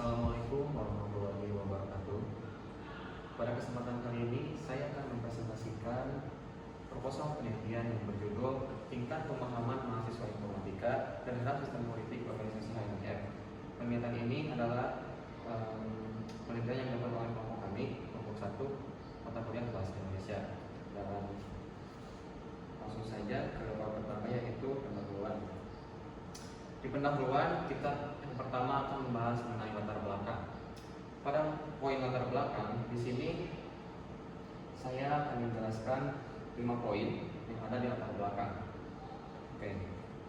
Assalamualaikum warahmatullahi wabarakatuh. Pada kesempatan kali ini, saya akan mempresentasikan proposal penelitian yang berjudul Tingkat Pemahaman Mahasiswa Informatika Terhadap Sistem Politik Organisasi HMIF. Penelitian ini adalah penelitian yang dilakukan oleh kelompok kami, kelompok 1, mata kuliah bahasa Indonesia. Dan langsung saja ke bab pertama, yaitu pendahuluan. Di pendahuluan, kita yang pertama akan membahas mengenai latar belakang. Pada poin latar belakang, di sini saya akan menjelaskan 5 poin yang ada di latar belakang. Oke.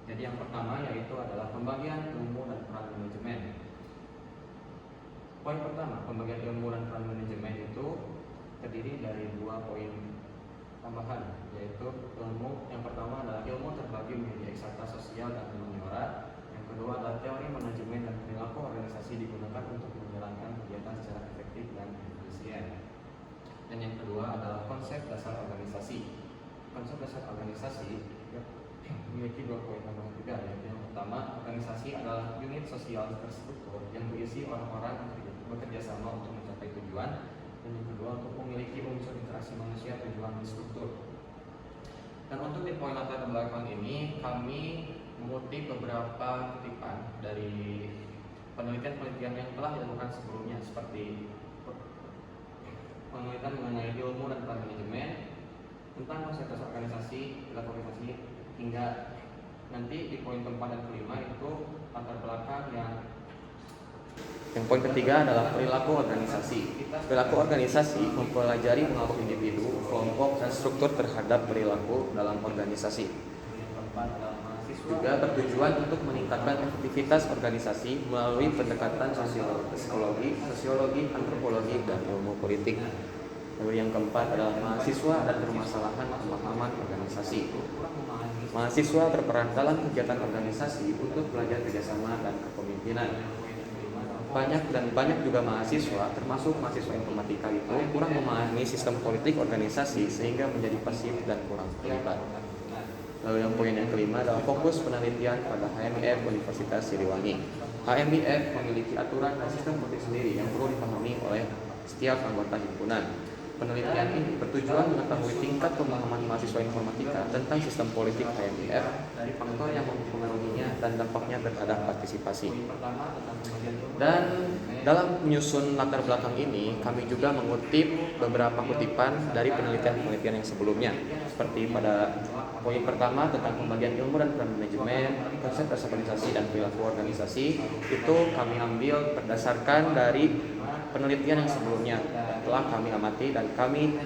Jadi yang pertama yaitu adalah pembagian ilmu dan peran manajemen. Poin pertama, pembagian ilmu dan peran manajemen itu terdiri dari 2 poin tambahan, yaitu ilmu yang pertama adalah ilmu terbagi menjadi eksakta sosial dan humaniora. Yang kedua adalah teori manajemen dan perilaku organisasi digunakan untuk menjalankan kegiatan secara efektif dan efisien. Dan yang kedua adalah konsep dasar organisasi. Konsep dasar organisasi memiliki 2 poin tambahan juga, yaitu yang pertama, organisasi adalah unit sosial terstruktur yang berisi orang-orang yang bekerja sama untuk mencapai tujuan. Dan yang kedua, untuk memiliki unsur interaksi manusia tujuan di struktur. Dan untuk di poin latar belakang ini, kami mengutip beberapa kutipan dari penelitian-penelitian yang telah dilakukan sebelumnya, seperti penelitian mengenai ilmu dan peran manajemen, tentang konsep dasar organisasi, perilaku organisasi, hingga nanti di poin keempat dan kelima itu latar belakang yang poin ketiga adalah perilaku organisasi. Perilaku organisasi mempelajari pengaruh individu, kelompok, dan struktur terhadap perilaku dalam organisasi. Juga bertujuan untuk meningkatkan efektivitas organisasi melalui pendekatan sosiologi, antropologi, dan ilmu politik. Lalu yang keempat adalah mahasiswa dan permasalahan pemahaman organisasi. Mahasiswa berperan dalam kegiatan organisasi untuk belajar kerjasama dan kepemimpinan. Banyak juga mahasiswa, termasuk mahasiswa informatika itu kurang memahami sistem politik organisasi sehingga menjadi pasif dan kurang terlibat. Lalu yang poin yang kelima adalah fokus penelitian pada HMIF Universitas Siliwangi. HMIF memiliki aturan dan sistem politik sendiri yang perlu dipahami oleh setiap anggota himpunan. Penelitian ini bertujuan mengetahui tingkat pemahaman mahasiswa informatika tentang sistem politik HMIF, dari faktor yang mempengaruhinya dan dampaknya terhadap partisipasi. Dan dalam menyusun latar belakang ini, kami juga mengutip beberapa kutipan dari penelitian-penelitian yang sebelumnya, seperti pada poin pertama tentang pembagian ilmu dan peran manajemen, konsep dasar organisasi dan perilaku organisasi, itu kami ambil berdasarkan dari penelitian yang sebelumnya telah kami amati dan kami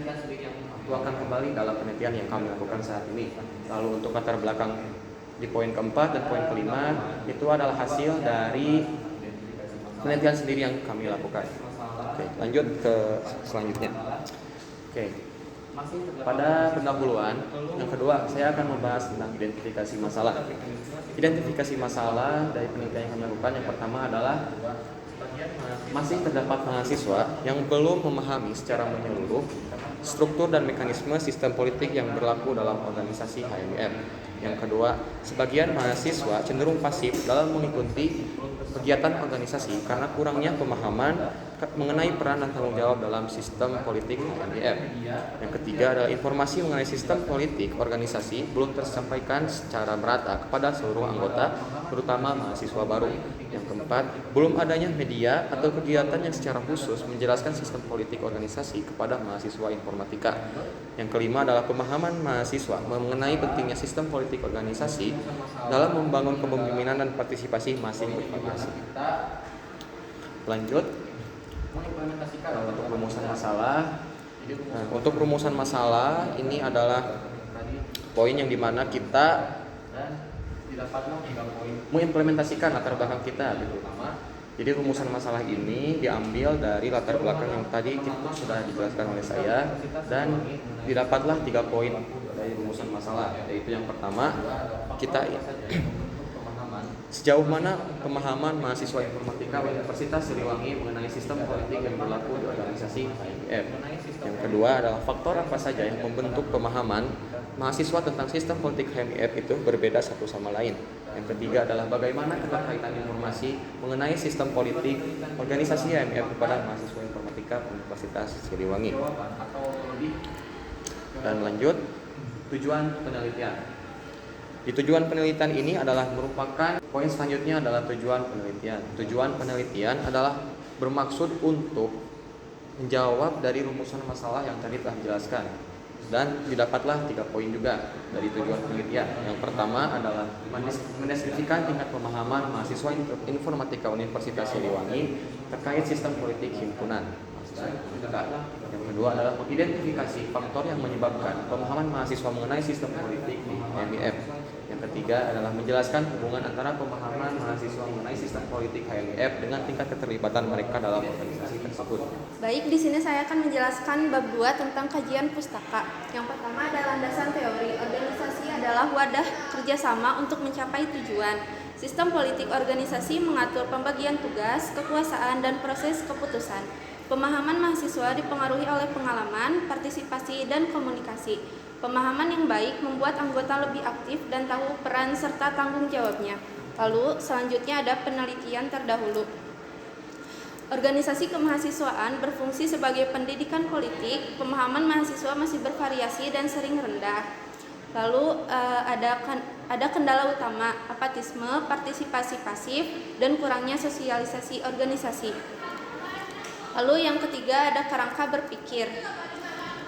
tuangkan kembali dalam penelitian yang kami lakukan saat ini. Lalu untuk latar belakang di poin keempat dan poin kelima itu adalah hasil dari penelitian sendiri yang kami lakukan. Oke, lanjut ke selanjutnya. Oke. Pada pendahuluan yang kedua, saya akan membahas tentang identifikasi masalah. Identifikasi masalah dari penelitian yang kami lakukan yang pertama adalah masih terdapat mahasiswa yang belum memahami secara menyeluruh struktur dan mekanisme sistem politik yang berlaku dalam organisasi HMIF. Yang kedua, sebagian mahasiswa cenderung pasif dalam mengikuti kegiatan organisasi karena kurangnya pemahaman mengenai peran dan tanggung jawab dalam sistem politik HMIF. Yang ketiga adalah informasi mengenai sistem politik organisasi belum tersampaikan secara merata kepada seluruh anggota, terutama mahasiswa baru. Yang keempat, belum adanya media atau kegiatan yang secara khusus menjelaskan sistem politik organisasi kepada mahasiswa informatika. Yang kelima adalah pemahaman mahasiswa mengenai pentingnya sistem politik organisasi dalam membangun kepemimpinan dan partisipasi masih bervariasi. Lanjut, untuk rumusan masalah. Untuk rumusan masalah ini adalah poin yang dimana kita mengimplementasikan latar belakang kita gitu. Jadi rumusan masalah ini diambil dari latar belakang yang tadi sudah dijelaskan oleh saya, dan didapatlah 3 poin dari rumusan masalah, yaitu yang pertama, kita sejauh mana pemahaman mahasiswa informatika Universitas Siliwangi mengenai sistem politik yang berlaku di organisasi HMIF. Yang kedua adalah faktor apa saja yang membentuk pemahaman mahasiswa tentang sistem politik HMIF itu berbeda satu sama lain. Yang ketiga adalah bagaimana keterkaitan informasi mengenai sistem politik organisasi HMIF kepada mahasiswa informatika Universitas Siliwangi. Dan lanjut, tujuan penelitian. Di tujuan penelitian ini adalah merupakan poin selanjutnya adalah tujuan penelitian. Tujuan penelitian adalah bermaksud untuk menjawab dari rumusan masalah yang tadi telah dijelaskan. Dan didapatlah 3 poin juga dari tujuan penelitian. Yang pertama adalah mendeskripsikan tingkat pemahaman mahasiswa informatika Universitas Siliwangi terkait sistem politik himpunan mahasiswa informatika. Yang kedua adalah mengidentifikasi faktor yang menyebabkan pemahaman mahasiswa mengenai sistem politik di HMIF. Yang ketiga adalah menjelaskan hubungan antara pemahaman mahasiswa mengenai sistem politik HMIF dengan tingkat keterlibatan mereka dalam organisasi tersebut. Baik, di sini saya akan menjelaskan bab 2 tentang kajian pustaka. Yang pertama adalah landasan teori. Organisasi adalah wadah kerjasama untuk mencapai tujuan. Sistem politik organisasi mengatur pembagian tugas, kekuasaan, dan proses keputusan. Pemahaman mahasiswa dipengaruhi oleh pengalaman, partisipasi, dan komunikasi. Pemahaman yang baik membuat anggota lebih aktif dan tahu peran serta tanggung jawabnya. Lalu, selanjutnya ada penelitian terdahulu. Organisasi kemahasiswaan berfungsi sebagai pendidikan politik. Pemahaman mahasiswa masih bervariasi dan sering rendah. Lalu ada kendala utama, apatisme, partisipasi pasif, dan kurangnya sosialisasi organisasi. Lalu yang ketiga ada kerangka berpikir.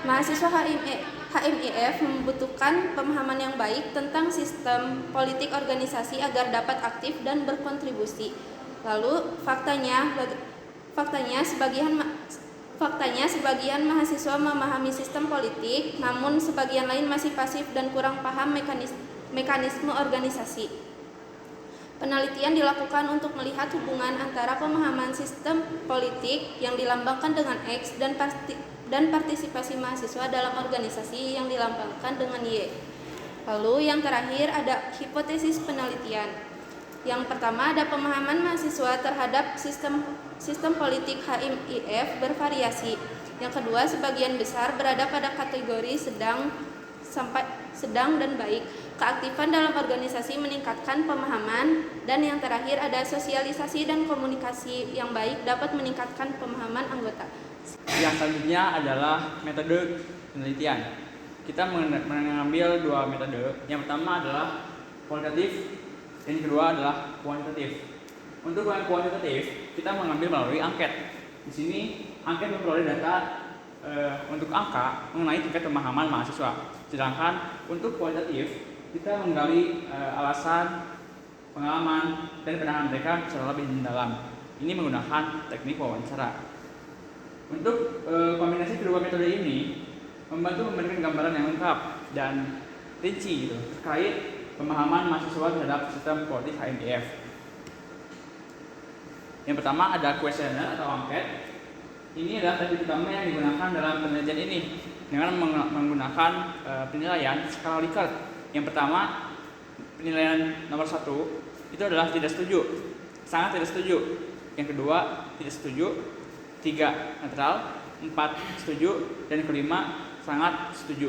Mahasiswa HMIF membutuhkan pemahaman yang baik tentang sistem politik organisasi agar dapat aktif dan berkontribusi. Lalu faktanya sebagian mahasiswa memahami sistem politik, namun sebagian lain masih pasif dan kurang paham mekanisme organisasi. Penelitian dilakukan untuk melihat hubungan antara pemahaman sistem politik yang dilambangkan dengan X dan partisipasi mahasiswa dalam organisasi yang dilambangkan dengan Y. Lalu yang terakhir ada hipotesis penelitian. Yang pertama ada pemahaman mahasiswa terhadap sistem politik HMIF bervariasi. Yang kedua, sebagian besar berada pada kategori sedang dan baik. Keaktifan dalam organisasi meningkatkan pemahaman. Dan yang terakhir ada sosialisasi dan komunikasi yang baik dapat meningkatkan pemahaman anggota. Yang selanjutnya adalah metode penelitian. Kita mengambil 2 metode. Yang pertama adalah kualitatif, dan yang kedua adalah kuantitatif. Untuk yang kuantitatif, kita mengambil melalui angket. Di sini angket memperoleh data untuk angka mengenai tingkat pemahaman mahasiswa. Sedangkan untuk kualitatif, kita menggali alasan, pengalaman, dan pandangan mereka secara lebih mendalam. Ini menggunakan teknik wawancara. Untuk kombinasi kedua metode ini membantu memberikan gambaran yang lengkap dan rinci terkait pemahaman mahasiswa terhadap sistem politik HMIF. Yang pertama ada kuesioner atau angket. Ini adalah teknik utama yang digunakan dalam penelitian ini dengan menggunakan penilaian skala Likert. Yang pertama, penilaian nomor 1 itu adalah tidak setuju, sangat tidak setuju. Yang kedua, tidak setuju. 3, netral. 4, setuju. Dan kelima, sangat setuju.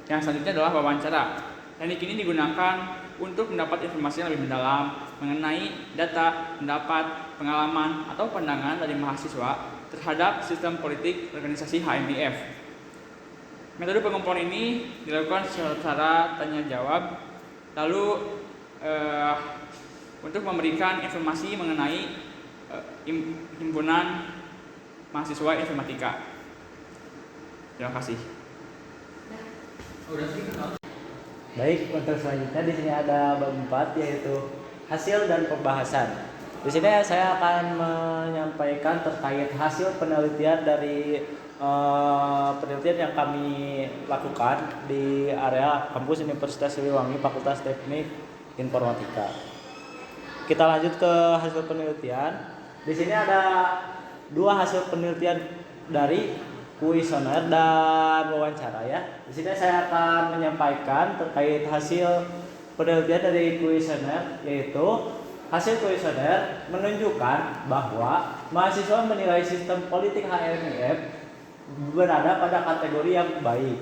Yang selanjutnya adalah wawancara. Teknik ini digunakan untuk mendapat informasi yang lebih mendalam mengenai data, pendapat, pengalaman, atau pandangan dari mahasiswa terhadap sistem politik organisasi HMIF. Metode pengumpulan ini dilakukan secara tanya jawab, lalu untuk memberikan informasi mengenai himpunan mahasiswa informatika. Terima kasih. Baik, untuk selanjutnya di sini ada bab 4 yaitu hasil dan pembahasan. Di sini saya akan menyampaikan terkait hasil penelitian dari penelitian yang kami lakukan di area kampus Universitas Siliwangi Fakultas Teknik Informatika. Kita lanjut ke hasil penelitian. Di sini ada 2 hasil penelitian dari kuesioner dan wawancara ya. Di sini saya akan menyampaikan terkait hasil penelitian dari kuesioner, yaitu hasil kuesioner menunjukkan bahwa mahasiswa menilai sistem politik HMIF berada pada kategori yang baik,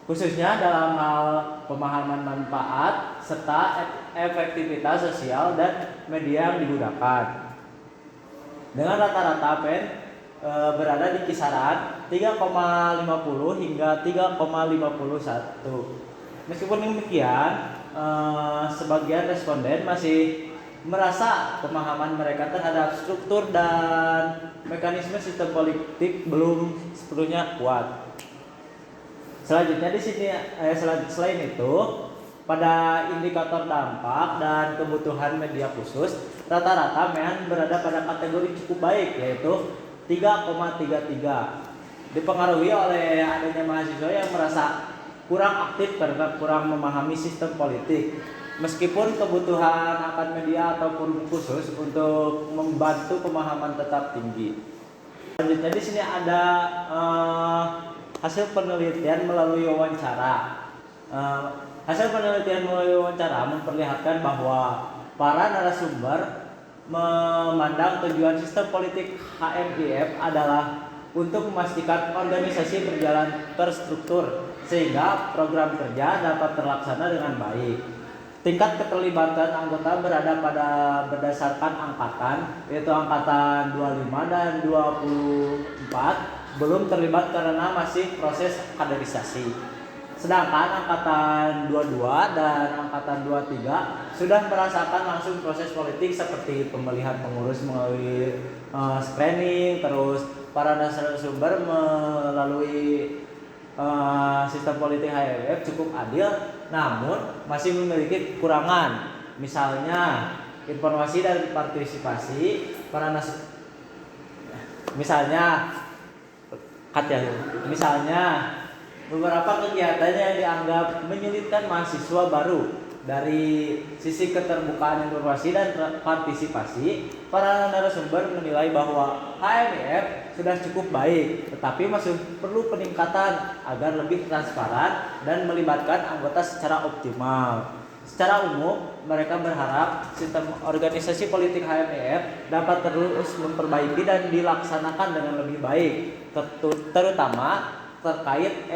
khususnya dalam hal pemahaman manfaat serta efektivitas sosial dan media yang digunakan. Dengan rata-rata PEN berada di kisaran 3,50 hingga 3,51. Meskipun demikian, sebagian responden masih merasa pemahaman mereka terhadap struktur dan mekanisme sistem politik belum sepenuhnya kuat. Selanjutnya di sini selain itu, pada indikator dampak dan kebutuhan media khusus, rata-rata MEAN berada pada kategori cukup baik, yaitu 3,33. Dipengaruhi oleh adanya mahasiswa yang merasa kurang aktif karena kurang memahami sistem politik. Meskipun kebutuhan akan media ataupun khusus untuk membantu pemahaman tetap tinggi. Selanjutnya di sini ada hasil penelitian melalui wawancara. Hasil penelitian melalui wawancara memperlihatkan bahwa para narasumber memandang tujuan sistem politik HMIF adalah untuk memastikan organisasi berjalan terstruktur sehingga program kerja dapat terlaksana dengan baik. Tingkat keterlibatan anggota berada pada berdasarkan angkatan, yaitu angkatan 25 dan 24 belum terlibat karena masih proses kaderisasi. Sedangkan angkatan 22 dan angkatan 23 sudah merasakan langsung proses politik seperti pemilihan pengurus melalui screening, terus para narasumber melalui sistem politik HMIF cukup adil, namun masih memiliki kekurangan. Misalnya informasi dan partisipasi para misalnya beberapa kegiatan yang dianggap menyulitkan mahasiswa baru. Dari sisi keterbukaan informasi dan partisipasi, para narasumber menilai bahwa HMIF sudah cukup baik, tetapi masih perlu peningkatan agar lebih transparan dan melibatkan anggota secara optimal. Secara umum, mereka berharap sistem organisasi politik HMIF dapat terus memperbaiki dan dilaksanakan dengan lebih baik, terutama terkait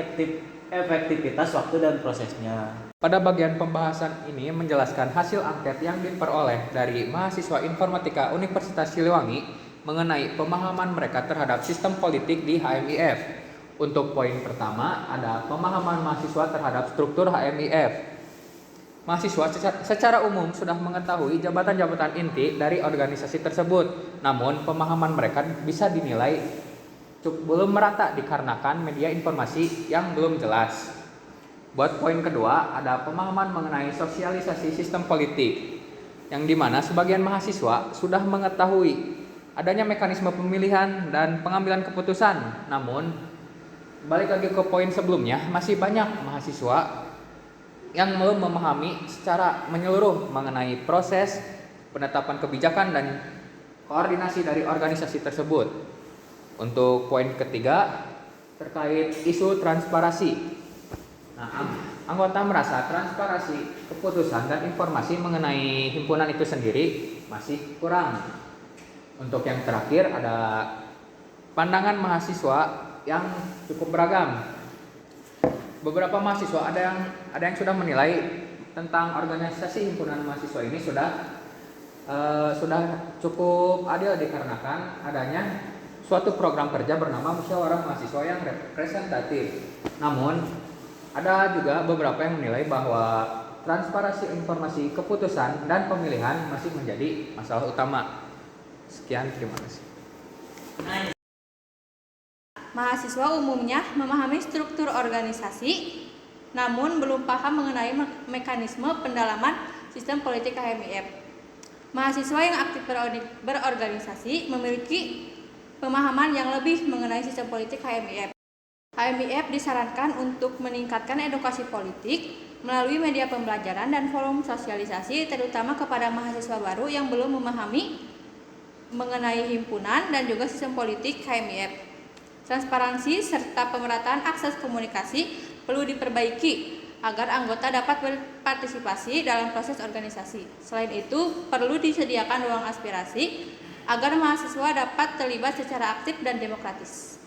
efektivitas waktu dan prosesnya. Pada bagian pembahasan ini menjelaskan hasil angket yang diperoleh dari mahasiswa informatika Universitas Siliwangi mengenai pemahaman mereka terhadap sistem politik di HMIF. Untuk poin pertama ada pemahaman mahasiswa terhadap struktur HMIF. Mahasiswa secara umum sudah mengetahui jabatan-jabatan inti dari organisasi tersebut, namun pemahaman mereka bisa dinilai belum merata dikarenakan media informasi yang belum jelas. Buat poin kedua, ada pemahaman mengenai sosialisasi sistem politik, yang dimana sebagian mahasiswa sudah mengetahui adanya mekanisme pemilihan dan pengambilan keputusan. Namun, balik lagi ke poin sebelumnya, masih banyak mahasiswa yang belum memahami secara menyeluruh mengenai proses penetapan kebijakan dan koordinasi dari organisasi tersebut. Untuk poin ketiga, terkait isu transparansi. Nah, anggota merasa transparansi keputusan dan informasi mengenai himpunan itu sendiri masih kurang. Untuk yang terakhir ada pandangan mahasiswa yang cukup beragam. Beberapa mahasiswa ada yang sudah menilai tentang organisasi himpunan mahasiswa ini sudah cukup adil dikarenakan adanya suatu program kerja bernama Musyawarah Mahasiswa yang representatif. Namun ada juga beberapa yang menilai bahwa transparansi informasi keputusan dan pemilihan masih menjadi masalah utama. Sekian, terima kasih. Mahasiswa umumnya memahami struktur organisasi, namun belum paham mengenai mekanisme pendalaman sistem politik HMIF. Mahasiswa yang aktif berorganisasi memiliki pemahaman yang lebih mengenai sistem politik HMIF. HMIF disarankan untuk meningkatkan edukasi politik melalui media pembelajaran dan forum sosialisasi, terutama kepada mahasiswa baru yang belum memahami mengenai himpunan dan juga sistem politik HMIF. Transparansi serta pemerataan akses komunikasi perlu diperbaiki agar anggota dapat berpartisipasi dalam proses organisasi. Selain itu, perlu disediakan ruang aspirasi agar mahasiswa dapat terlibat secara aktif dan demokratis.